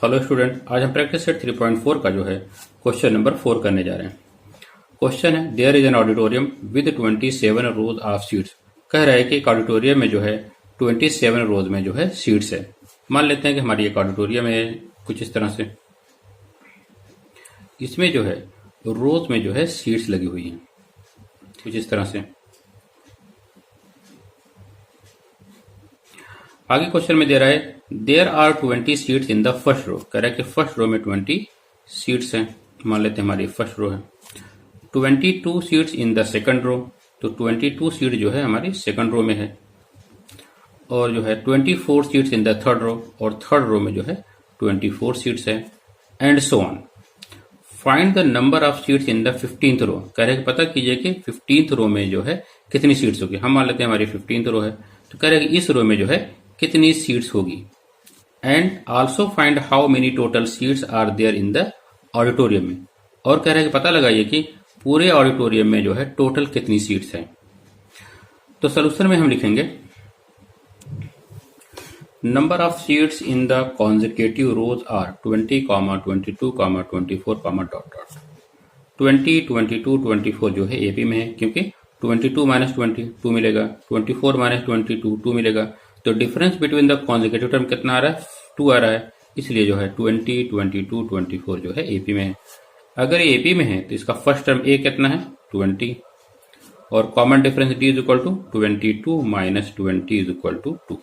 Hello student, आज हम practice set 3.4 का जो है क्वेश्चन नंबर 4 करने जा रहे हैं। क्वेश्चन है there is an auditorium with 27 rows of seats. कह रहा है कि एक ऑडिटोरियम में जो है 27 रोज में जो है सीट्स है। मान लेते हैं कि हमारी एक ऑडिटोरियम है कुछ इस तरह से। इसमें जो है रोज में जो है सीट्स लगी हुई हैं कुछ इस तरह से। आगे क्वेश्चन में दे रहा है there are 20 seats in the first row. कह रहा है कि फर्स्ट रो में 20 सीट्स हैं। मान लेते हैं हमारी फर्स्ट रो है। 22 seats in the second row, तो 22 सीट जो है हमारी सेकंड रो में है। और जो है 24 seats in the third row, और थर्ड रो में जो है 24 सीट्स है। And so on. Find the number of seats in the 15th row. कह रहे हैं कि पता कीजिए कि 15th रो में जो है कितनी सीट्स होगी। हम मान लेते हैं हमारी 15th रो है, तो कह रहे हैं कि इस रो में जो है कितनी सीट्स होगी। And also find how many total seats are there in the auditorium में। और कह रहे हैं कि पता लगाइए कि पूरे ऑडिटोरियम में जो है टोटल कितनी सीट्स हैं। तो सोल्यूशन में हम लिखेंगे number of seats in the consecutive rows are 20, 22, 24, dot dot. 20, 22, 24 जो है एपी में है, क्योंकि 22 माइनस 20 2 मिलेगा, 24 माइनस 22 2 मिलेगा। तो difference between the consecutive term कितना आ रहा है, 2 आ रहा है। इसलिए जो है 20, 22, 24 जो है एपी में है। अगर ये एपी में है तो इसका फर्स्ट टर्म ए कितना है 20, और common difference D is equal to 22 minus 20 is equal to 2।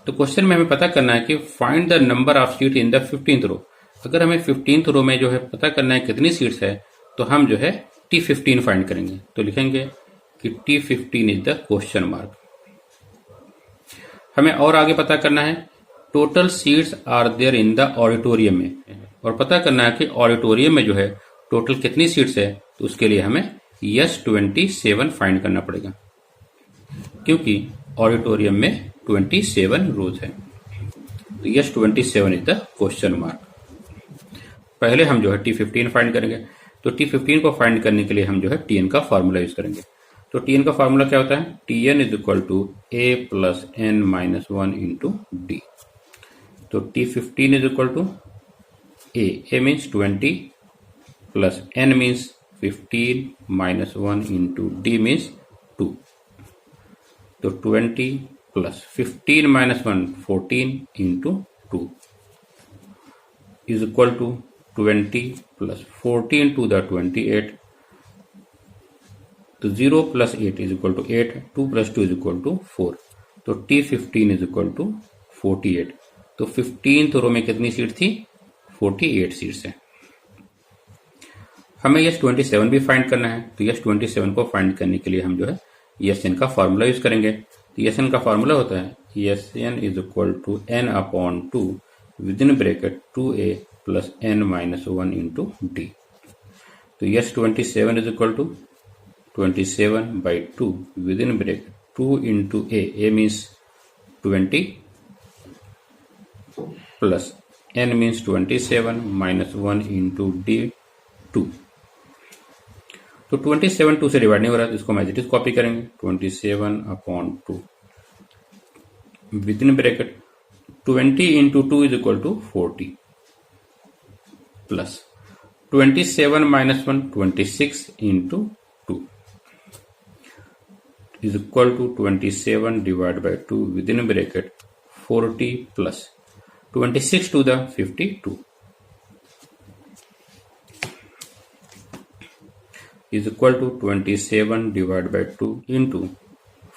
तो क्वेश्चन में हमें पता करना है कि find the number of seat in the 15th row. अगर हमें 15th रो में जो है पता करना है कितनी सीट्स है, तो हम जो है T15 फाइंड करेंगे। तो लिखेंगे कि T15 is the question mark. हमें और आगे पता करना है total seats are there in the auditorium में, और पता करना है कि ऑडिटोरियम में जो है टोटल कितनी सीट्स है। तो उसके लिए हमें S27 फाइंड करना पड़ेगा, क्योंकि ऑडिटोरियम में 27 रोज है। तो S27 is the question mark. पहले हम जो है T15 फाइंड करेंगे। तो T15 को फाइंड करने के लिए हम जो है Tn का फॉर्मूला यूज करेंगे। तो Tn का फॉर्मूला क्या होता है, Tn is equal to A plus N minus 1 into D. तो T15 is equal to A means 20 plus N means 15 minus 1 into D means 2। तो 20 plus 15 minus 1 14 into 2 is equal to 20 plus 14 two the 28। तो 0 plus 8 is equal to 8, 2 plus 2 is equal to 4। तो T15 is equal to 48। तो 15th रो में कितनी seat थी, 48 seats है। हमें S27 भी फाइंड करना है। तो S27 को फाइंड करने के लिए हम जो है Sn का फॉर्मूला यूज करेंगे। तो Sn का फॉर्मूला होता है Sn is equal to n upon 2 with in bracket 2a plus n minus 1 into D. तो S27 is equal to 27 by 2 within bracket 2 into a means 20 plus n means 27 minus 1 into d 2। तो 27 2 से divide नहीं हो रहा, तो इसको हम as it is copy करेंगे। 27 upon 2 with in bracket 20 into 2 is equal to 40 plus 27 minus 1 26 into 2 is equal to 27 divided by 2 within bracket 40 plus 26 to the 52 is equal to 27 divided by 2 into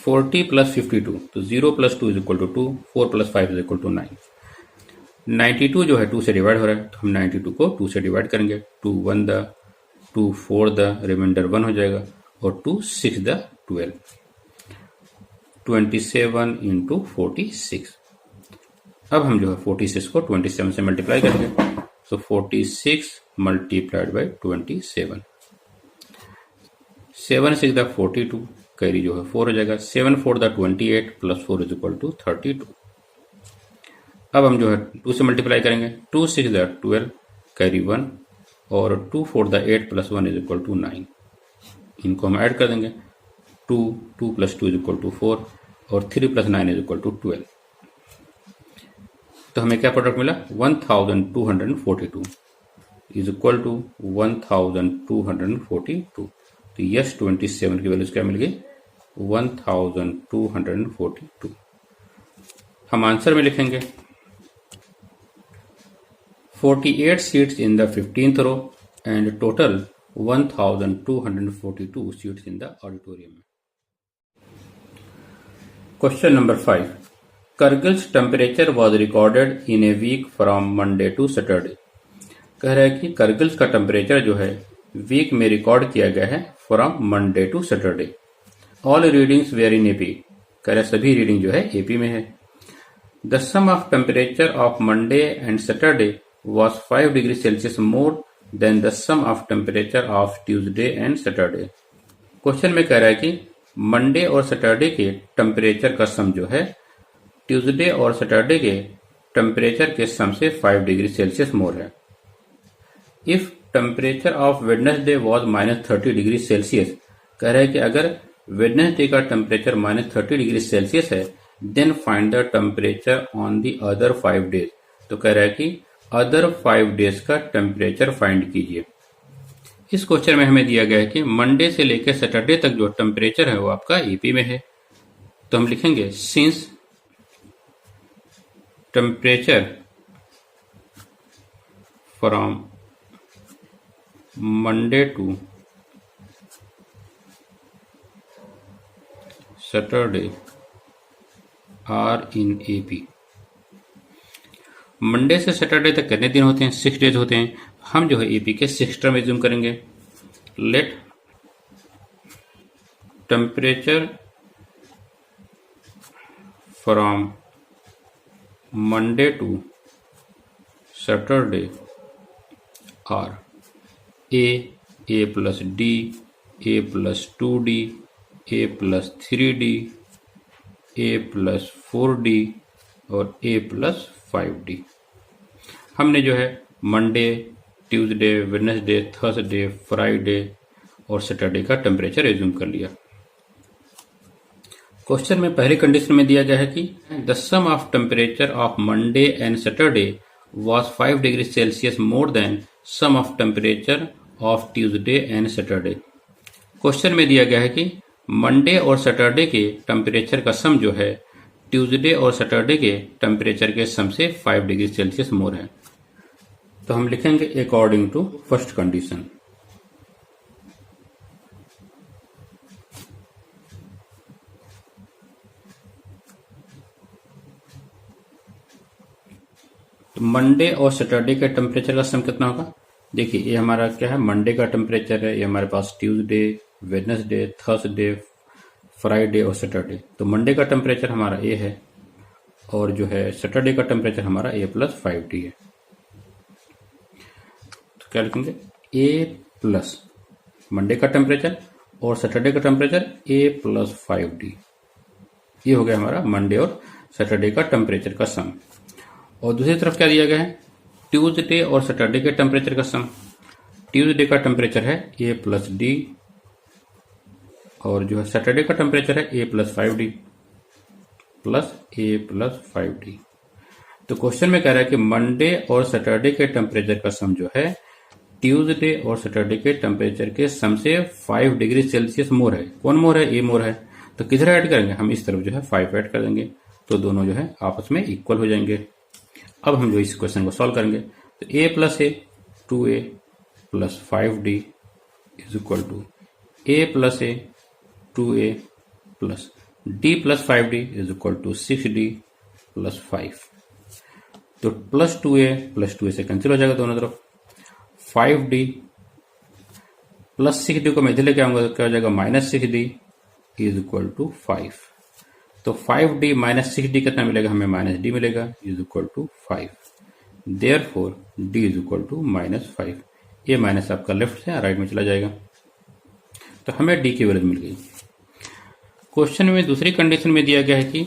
40 plus 52। तो 0 plus 2 is equal to 2, 4 plus 5 is equal to 9। 92 जो है 2 से divide हो रहा है, तो हम 92 को 2 से डिवाइड करेंगे। 2 1 द 2 4 द रिमाइंडर 1 हो जाएगा, और 2 6 द 12। 27 इंटू 46। अब हम जो है 46 को 27 से मल्टीप्लाई करेंगे। तो 46 मल्टीप्लाइड बाई 27। 7 6 द 42, कैरी जो है 4 हो जाएगा। 7 4 the 28 plus 4 is equal to 32। अब हम जो है 2 से मल्टीप्लाई करेंगे। 2 6 द 12, कैरी 1, और 2 4 the 8 plus 1 is equal to 9। इनको हम ऐड कर देंगे। 2 प्लस 2 इज इक्वल टू 4, और 3 प्लस 9 इज इक्वल टू 12। तो हमें क्या प्रोडक्ट मिला 1242 इज इक्वल टू 1242। तो यस 27 की वैल्यूज क्या मिल गई 1242। हम आंसर में लिखेंगे 48 seats in the 15th row and total 1242 seats in the auditorium. Question number 5. Kargil's temperature was recorded in a week from Monday to Saturday. कह रहा है कि करगिल का टेम्परेचर जो है वीक में रिकॉर्ड किया गया है from Monday to Saturday. All readings were in AP, कह रहा है सभी रीडिंग जो है एपी में है। The sum of temperature of Monday and Saturday was 5 degrees Celsius more than the sum of temperature of Tuesday and Saturday. Question में कह रहा है कि मंडे और सैटरडे के टेम्परेचर का सम जो है ट्यूसडे और सैटरडे के टेम्परेचर के सम से 5 डिग्री सेल्सियस मोर है। If temperature of Wednesday was -30 degree Celsius, कह रहा है कि अगर वेडनेसडे का टेम्परेचर -30 डिग्री सेल्सियस है then find the temperature on the other 5 days. तो कह रहा है कि अदर 5 डेज का टेम्परेचर फाइंड कीजिए। इस क्वेश्चन में हमें दिया गया है कि मंडे से लेकर सैटरडे तक जो टेम्परेचर है वो आपका ईपी में है। तो हम लिखेंगे since temperature from Monday to Saturday are in AP. Monday से सैटरडे तक कितने दिन होते हैं 6 डेज होते हैं। हम जो है एपी के 6 टर्म एज्यूम करेंगे। Let temperature from Monday to Saturday are A plus D, A plus 2D, A plus 3D, A plus 4D और ए प्लस 5D। हमने जो है Monday, Tuesday, Wednesday, Thursday, Friday और सैटरडे का temperature assume कर लिया। Question में पहली कंडीशन में दिया गया है कि the sum of temperature of Monday and Saturday was 5 degree Celsius more than sum of temperature of Tuesday and Saturday. Question में दिया गया है कि मंडे और सैटरडे के टेम्परेचर का सम जो है ट्यूसडे और सैटरडे के टेम्परेचर के सम से 5 डिग्री सेल्सियस मोर है। तो हम लिखेंगे अकॉर्डिंग टू फर्स्ट कंडीशन। तो मंडे और सैटरडे के टेम्परेचर का सम कितना होगा? देखिए ये हमारा क्या है, मंडे का टेम्परेचर है, ये हमारे पास ट्यूसडे, वेडनेसडे, थर्सडे, फ्राइडे और सैटरडे। तो मंडे का टेम्परेचर हमारा ए है और जो है सैटरडे का टेम्परेचर हमारा ए प्लस 5D है। तो क्या लिखेंगे ए प्लस मंडे का टेम्परेचर और सैटरडे का टेम्परेचर ए प्लस 5D। ये हो गया हमारा मंडे और सैटरडे का टेम्परेचर का सम। और दूसरी तरफ क्या दिया गया है, ट्यूसडे और सैटरडे के टेम्परेचर का सम। ट्यूसडे का टेम्परेचर है ए प्लस डी और जो है सैटरडे का टेम्परेचर है ए प्लस 5D प्लस ए प्लस 5D। तो क्वेश्चन में कह रहा है कि मंडे और सैटरडे के टेम्परेचर का सम जो है ट्यूसडे और सैटरडे के टेम्परेचर के सम से 5 डिग्री सेल्सियस मोर है। कौन मोर है? ए मोर है। तो किधर ऐड करेंगे? हम इस तरफ जो है 5 ऐड कर देंगे तो दोनों जो है आपस में इक्वल हो जाएंगे। अब हम जो इस क्वेश्चन को सॉल्व करेंगे तो a plus A 2a plus 5D is equal to a plus A 2a plus d plus 5D is equal to 6D plus 5। तो प्लस 2a से कैंसिल हो जाएगा दोनों तरफ। 5D प्लस 6D को मैं इधर लेके आऊंगा तो क्या हो जाएगा minus 6D is equal to 5। तो 5D माइनस 6D कितना मिलेगा? हमें माइनस D मिलेगा is equal to 5। Therefore D is equal to minus 5। ये माइनस आपका लेफ्ट से राइट में चला जाएगा तो हमें D की वैल्यू मिल गई। क्वेश्चन में दूसरी कंडीशन में दिया गया है कि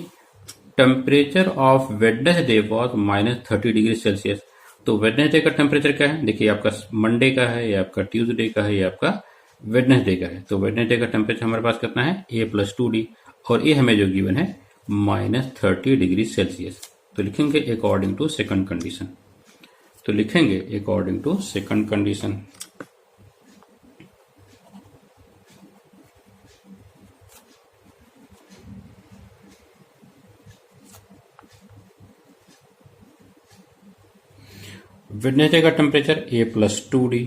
temperature of Wednesday was -30 degree Celsius. तो वेडनेसडे का टेम्परेचर क्या है? देखिए आपका मंडे का है या आपका ट्यूसडे का है या आपका वेडनेसडे का है। तो वेडनेसडे का टेम्परेचर हमारे पास कितना है? a प्लस 2D और ये हमें जो गिवन है -30 डिग्री सेल्सियस। तो लिखेंगे अकॉर्डिंग टू सेकंड कंडीशन। तो लिखेंगे according to second condition. Wednesday का temperature a plus 2d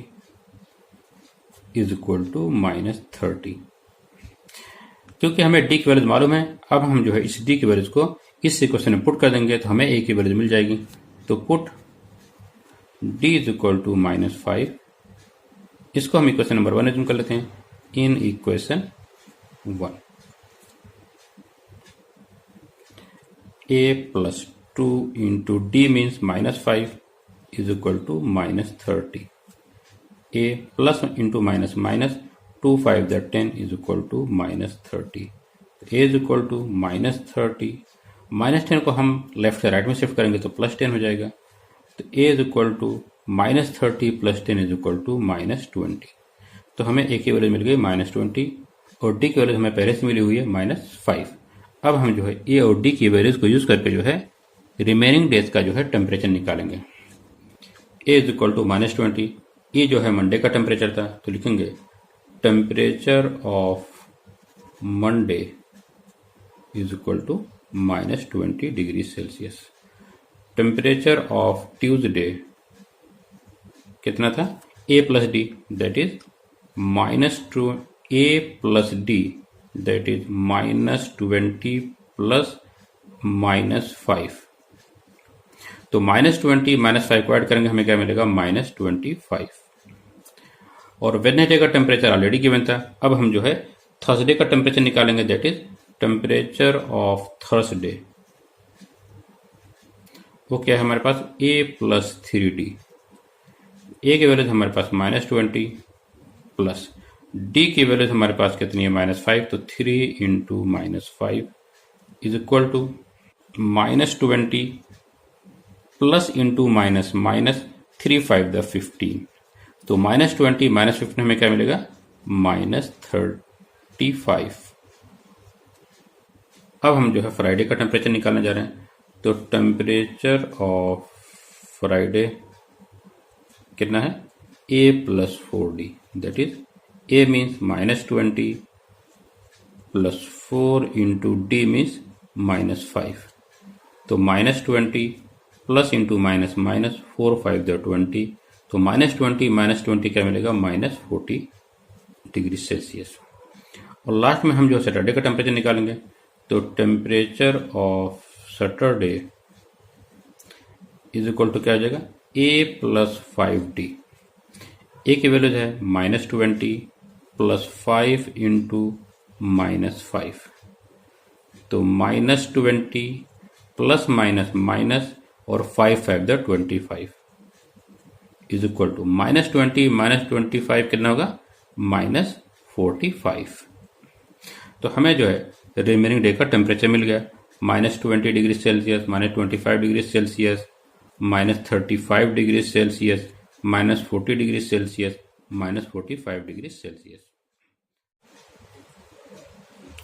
is equal to -30। क्योंकि हमें d की वैल्यूज मालूम है, अब हम जो है इस d की वैल्यूज को इस इक्वेशन में पुट कर देंगे तो हमें a की वैल्यूज मिल जाएगी। तो put d is equal to -5, इसको हम इक्वेशन नंबर 1 एज्यूम कर लेते हैं। In equation 1 a plus 2 into d means -5 is equal to -30. A plus into minus minus 2 5 that 10 is equal to -30. A is equal to -30, -10 को हम left से right में shift करेंगे तो +10 हो जाएगा। तो A is equal to -30 + 10 is equal to -20। तो हमें A की वैल्यू मिल गई -20 और D की वैल्यू हमें पहले से मिली हुई है -5। अब हम जो है A और D की वैल्यूज को यूज करके जो है रिमेनिंग डेज का जो है टेम्परेचर निकालेंगे। A इज इक्वल टू -20, ये जो है मंडे का टेम्परेचर था, तो लिखेंगे temperature of Monday is equal to -20 degree Celsius. Temperature of Tuesday कितना था? A plus D that is -2, A plus D that is -20 plus -5। तो -20 -5 को ऐड करेंगे हमें क्या मिलेगा? -25। और वेडनेसडे का टेम्परेचर ऑलरेडी गिवन था। अब हम जो है थर्सडे का टेम्परेचर निकालेंगे that is temperature of Thursday. वो क्या है हमारे पास? A plus 3D। A की वैल्यू हमारे पास -20 प्लस D की वैल्यू हमारे पास कितनी है? -5। तो 3 into -5 is equal to -20 plus into minus minus 3 5 the 15। तो -20 -15 हमें क्या मिलेगा? -35। अब हम जो है फ्राइडे का टेम्परेचर निकालने जा रहे हैं। तो टेम्परेचर ऑफ फ्राइडे कितना है? A plus 4D that is A means -20 plus 4 into D means -5। तो -20 plus into minus minus 4 5 the 20। तो -20 क्या मिलेगा? -40 डिग्री सेल्सियस। और लास्ट में हम जो सैटरडे का टेम्परेचर निकालेंगे। तो temperature of Saturday is equal to क्या हो जाएगा? A plus 5D। A की वैल्यू है -20 प्लस 5 इंटू -5। तो -20 प्लस माइनस माइनस और 5 5 द 25 इज इक्वल टू -20 -25 कितना होगा? -45। तो हमें जो है रिमेनिंग डे का टेम्परेचर मिल गया। -20 degree Celsius, -25 degree Celsius, -35 degree Celsius, -40 degree Celsius, -45 degree Celsius.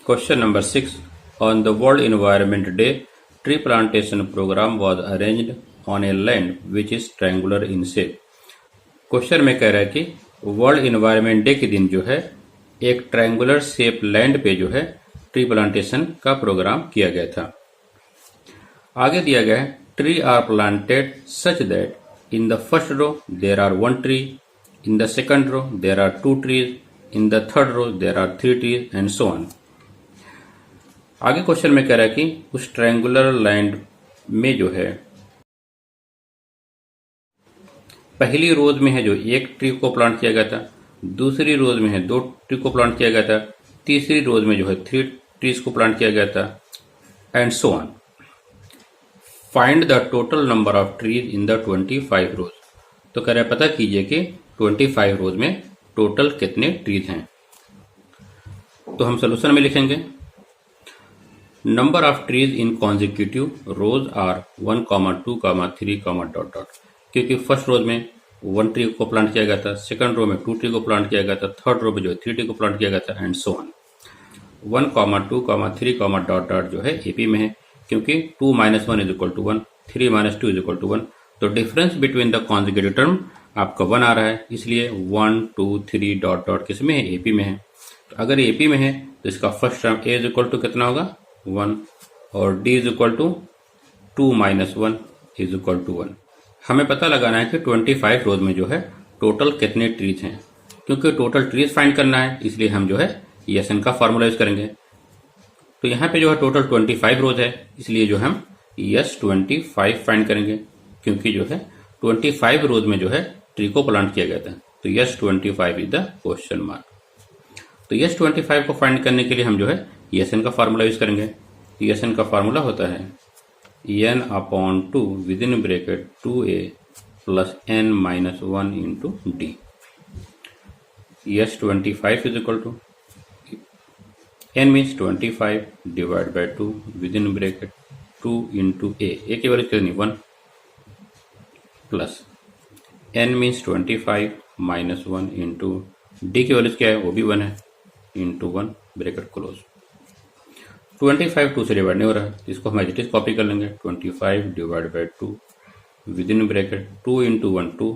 Question number 6 on the world environment day tree plantation program was arranged on a land which is triangular in shape। Question में कह रहा है कि world environment day के दिन जो है एक ट्रायंगुलर शेप लैंड पे जो है ट्री प्लांटेशन का प्रोग्राम किया गया था। आगे दिया गया है tree are planted such that in the first row there are 1 tree, in the second row there are 2 trees, in the third row there are 3 trees and so on. आगे question में कह रहा है कि उस ट्रायंगुलर लैंड में जो है पहली रोज में है जो 1 ट्री को प्लांट किया गया था, दूसरी रोज में है 2 ट्री को प्लांट किया गया था, तीसरी रोज में जो है 3 ट्रीज को प्लांट किया गया था and so on. Find the total number of trees in the 25 रोज। तो कह रहा है पता कीजिए कि 25 रोज में टोटल कितने ट्रीज हैं। तो हम सोल्यूशन में लिखेंगे number of trees in consecutive rows are 1, 2, 3, dot dot. क्योंकि फर्स्ट रोज में 1 ट्री को प्लांट किया गया था, सेकंड रो में 2 ट्री को प्लांट किया गया था, थर्ड रो में जो 3 ट्री को प्लांट किया गया था and so on. 1, 2, 3, dot dot जो है एपी में है क्योंकि 2 - 1 = 1, 3 - 2 = 1। तो difference between the conjugative term आपका 1 आ रहा है, इसलिए 1 2 3 डॉट डॉट किस में है, एपी में है। तो अगर एपी में है तो इसका first term A equal to कितना होगा 1 और D equal to 2 - 1 equal to 1। हमें पता लगाना है कि 25 रोज में जो है टोटल कितने ट्रीज हैं। क्योंकि टोटल ट्रीज फाइंड करना है इसलिए हम जो है एसएन का फॉर्मूला यूज करेंगे। तो यहाँ पे जो है टोटल 25 रोज है, इसलिए जो हम S25 फाइंड करेंगे, क्योंकि जो है 25 रोज में जो है ट्री को प्लांट किया गया था। तो S25 is the question mark. तो S25 को फाइंड करने के लिए हम जो है एसएन का फार्मूला यूज करेंगे। एसएन का फार्मूला होता है n/2 within bracket 2a plus n - 1 into D. S25 is equal to n means 25 divide by 2 within bracket 2 into A की वैल्यू कितनी 1 plus n means 25 - 1 into D की value क्या है, वो भी 1 है, इंटू 1 ब्रैकेट क्लोज। 25 2 से डिवाइड नहीं हो रहा है, इसको हम एज कॉपी कर लेंगे। 25 divide by 2 within bracket 2 into 1 2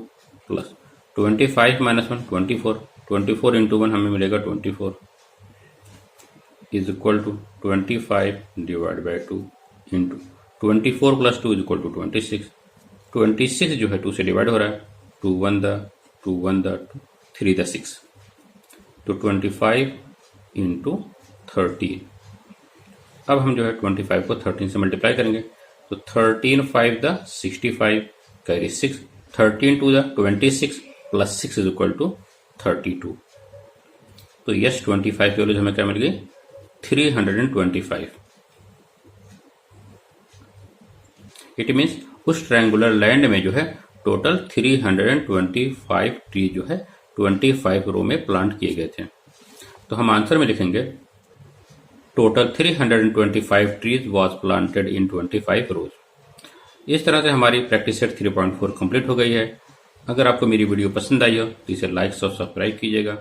plus 25 - 1 24 24 into 1 हमें मिलेगा 24 is equal to 25 divide by 2 into 24 plus 2 is equal to 26। 26 जो है 2 से डिवाइड हो रहा है, 2 1 द 2 1 द 3 द 6, तो 25 इंटू 13। अब हम जो है 25 को 13 से मल्टीप्लाई करेंगे, तो 13 5 the 65 carry 6, 13 2 the 26 plus 6 is equal to 32। तो S25 की वैल्यू हमें क्या मिल गई 325। इट मीन्स उस ट्रायंगुलर लैंड में जो है टोटल 325 ट्री जो है 25 रो में प्लांट किए गए थे। तो हम आंसर में लिखेंगे total 325 trees was planted in 25 रोज। इस तरह से हमारी प्रैक्टिस सेट 3.4 कंप्लीट हो गई है। अगर आपको मेरी वीडियो पसंद आई हो तो इसे लाइक और सब्सक्राइब कीजिएगा।